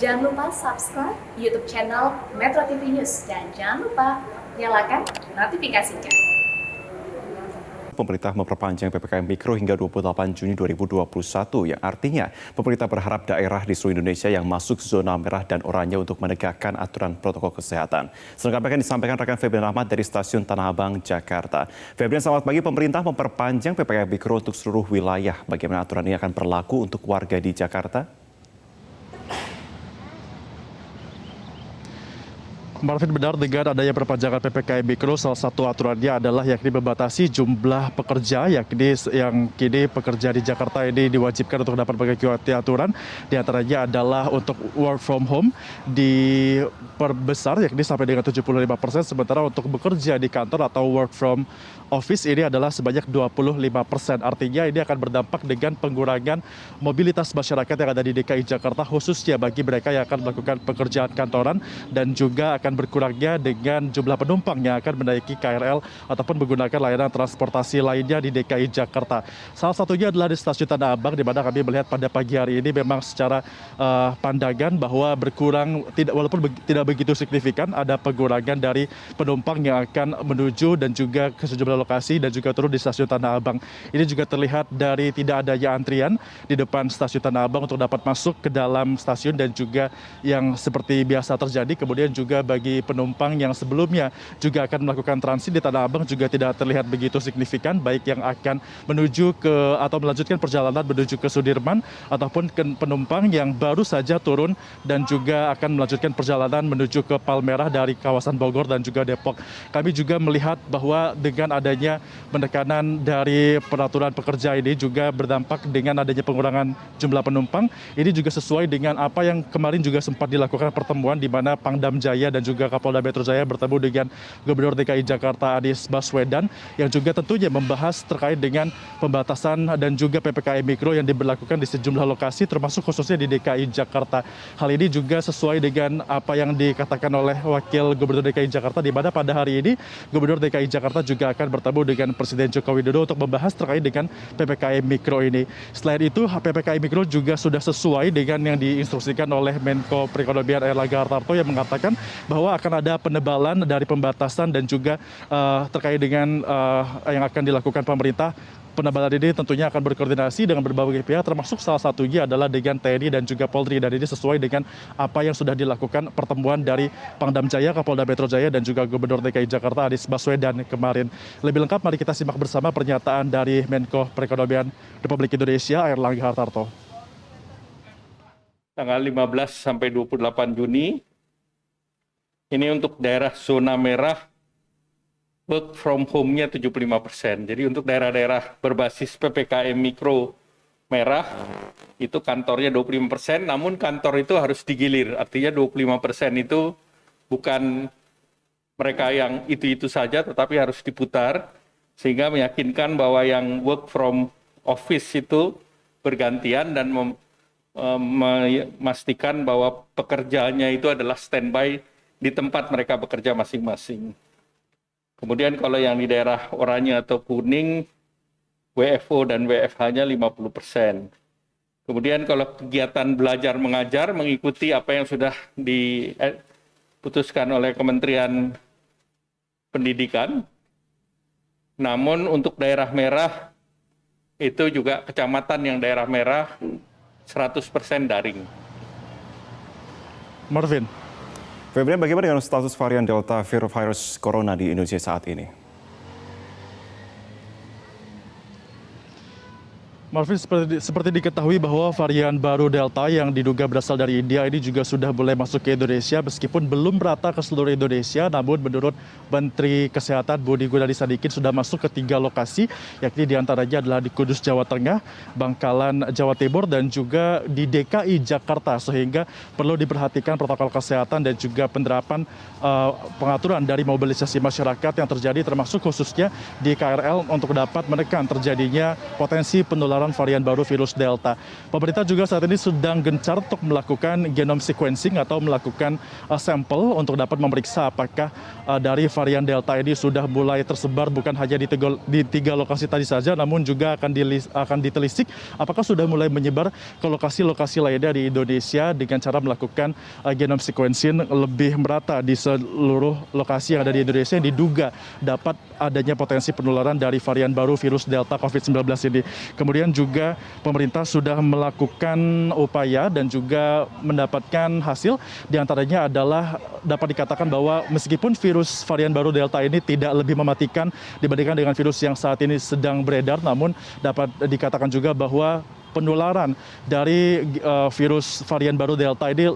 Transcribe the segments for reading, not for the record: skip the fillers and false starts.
Jangan lupa subscribe YouTube channel Metro TV News dan jangan lupa nyalakan notifikasinya. Pemerintah memperpanjang PPKM Mikro hingga 28 Juni 2021 yang artinya pemerintah berharap daerah di seluruh Indonesia yang masuk zona merah dan oranye untuk menegakkan aturan protokol kesehatan. Selengkapnya akan disampaikan rekan Febrian Ahmad dari Stasiun Tanah Abang, Jakarta. Febrian, selamat pagi. Pemerintah memperpanjang PPKM Mikro untuk seluruh wilayah. Bagaimana aturan ini akan berlaku untuk warga di Jakarta? Marvin, benar, dengan adanya perpanjangan PPKM Mikro, salah satu aturannya adalah yakni membatasi jumlah pekerja, yakni yang kini pekerja di Jakarta ini diwajibkan untuk dapat mengikuti aturan. Di antaranya adalah untuk work from home diperbesar, yakni sampai dengan 75%, sementara untuk bekerja di kantor atau work from office ini adalah sebanyak 25%. Artinya ini akan berdampak dengan pengurangan mobilitas masyarakat yang ada di DKI Jakarta, khususnya bagi mereka yang akan melakukan pekerjaan kantoran, dan juga akan berkurangnya dengan jumlah penumpang yang akan menaiki KRL ataupun menggunakan layanan transportasi lainnya di DKI Jakarta. Salah satunya adalah di Stasiun Tanah Abang, di mana kami melihat pada pagi hari ini memang secara pandangan bahwa berkurang, walaupun tidak begitu signifikan, ada pengurangan dari penumpang yang akan menuju dan juga ke sejumlah lokasi dan juga turun di Stasiun Tanah Abang. Ini juga terlihat dari tidak adanya antrian di depan Stasiun Tanah Abang untuk dapat masuk ke dalam stasiun, dan juga yang seperti biasa terjadi. Kemudian juga bagi penumpang yang sebelumnya juga akan melakukan transit di Tanah Abang juga tidak terlihat begitu signifikan, baik yang akan menuju ke atau melanjutkan perjalanan menuju ke Sudirman ataupun penumpang yang baru saja turun dan juga akan melanjutkan perjalanan menuju ke Palmerah dari kawasan Bogor dan juga Depok. Kami juga melihat bahwa dengan adanya penekanan dari peraturan pekerja ini juga berdampak dengan adanya pengurangan jumlah penumpang. Ini juga sesuai dengan apa yang kemarin juga sempat dilakukan pertemuan di mana Pangdam Jaya dan juga Kapolda Metro Jaya bertemu dengan Gubernur DKI Jakarta Anies Baswedan, yang juga tentunya membahas terkait dengan pembatasan dan juga PPKM Mikro yang diberlakukan di sejumlah lokasi, termasuk khususnya di DKI Jakarta. Hal ini juga sesuai dengan apa yang dikatakan oleh Wakil Gubernur DKI Jakarta, di mana pada hari ini Gubernur DKI Jakarta juga akan bertemu dengan Presiden Joko Widodo untuk membahas terkait dengan PPKM Mikro ini. Selain itu, PPKM Mikro juga sudah sesuai dengan yang diinstruksikan oleh Menko Perekonomian Airlangga Hartarto, yang mengatakan bahwa akan ada penebalan dari pembatasan dan juga terkait dengan yang akan dilakukan pemerintah. Penebalan ini tentunya akan berkoordinasi dengan berbagai pihak, termasuk salah satunya adalah dengan TNI dan juga Polri, dan ini sesuai dengan apa yang sudah dilakukan pertemuan dari Pangdam Jaya, Kapolda Metro Jaya, dan juga Gubernur DKI Jakarta Anies Baswedan kemarin. Lebih lengkap mari kita simak bersama pernyataan dari Menko Perekonomian Republik Indonesia Airlangga Hartarto. Tanggal 15 sampai 28 Juni, ini untuk daerah zona merah, work from home-nya 75%. Jadi untuk daerah-daerah berbasis PPKM Mikro merah, itu kantornya 25%, namun kantor itu harus digilir. Artinya 25% itu bukan mereka yang itu-itu saja, tetapi harus diputar, sehingga meyakinkan bahwa yang work from office itu bergantian dan memastikan bahwa pekerjaannya itu adalah standby di tempat mereka bekerja masing-masing. Kemudian kalau yang di daerah oranye atau kuning, WFO dan WFH-nya 50%. Kemudian kalau kegiatan belajar mengajar mengikuti apa yang sudah diputuskan oleh Kementerian Pendidikan. Namun untuk daerah merah, itu juga kecamatan yang daerah merah 100% daring. Marvin. Febrian, bagaimana dengan status varian Delta virus corona di Indonesia saat ini? Marvin, seperti diketahui bahwa varian baru Delta yang diduga berasal dari India ini juga sudah mulai masuk ke Indonesia, meskipun belum merata ke seluruh Indonesia. Namun menurut Menteri Kesehatan Budi Gunadi Sadikin sudah masuk ke 3 lokasi, yakni diantaranya adalah di Kudus, Jawa Tengah, Bangkalan, Jawa Timur, dan juga di DKI Jakarta. Sehingga perlu diperhatikan protokol kesehatan dan juga penerapan pengaturan dari mobilisasi masyarakat yang terjadi, termasuk khususnya di KRL, untuk dapat menekan terjadinya potensi penularan penularan varian baru virus Delta. Pemerintah juga saat ini sedang gencar untuk melakukan genome sequencing atau melakukan sampel untuk dapat memeriksa apakah dari varian Delta ini sudah mulai tersebar bukan hanya di 3 lokasi tadi saja, namun juga akan ditelisik apakah sudah mulai menyebar ke lokasi-lokasi lainnya di Indonesia dengan cara melakukan genome sequencing lebih merata di seluruh lokasi yang ada di Indonesia yang diduga dapat adanya potensi penularan dari varian baru virus Delta COVID-19 ini. Kemudian juga pemerintah sudah melakukan upaya dan juga mendapatkan hasil, diantaranya adalah dapat dikatakan bahwa meskipun virus varian baru Delta ini tidak lebih mematikan dibandingkan dengan virus yang saat ini sedang beredar, namun dapat dikatakan juga bahwa penularan dari virus varian baru Delta ini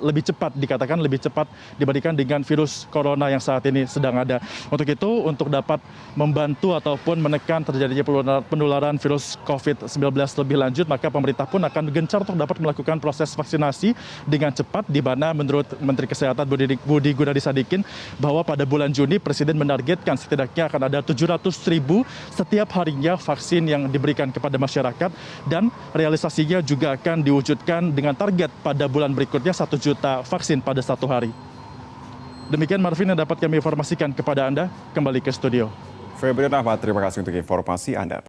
dikatakan lebih cepat dibandingkan dengan virus corona yang saat ini sedang ada. Untuk itu, untuk dapat membantu ataupun menekan terjadinya penularan virus COVID-19 lebih lanjut, maka pemerintah pun akan gencar untuk dapat melakukan proses vaksinasi dengan cepat, di mana menurut Menteri Kesehatan Budi Gunadi Sadikin bahwa pada bulan Juni Presiden menargetkan setidaknya akan ada 700.000 setiap harinya vaksin yang diberikan kepada masyarakat, dan realisasinya juga akan diwujudkan dengan target pada bulan berikutnya 1 juta vaksin pada 1 hari. Demikian Marvin yang dapat kami informasikan kepada Anda. Kembali ke studio. Febrian Ahmad, terima kasih untuk informasi Anda.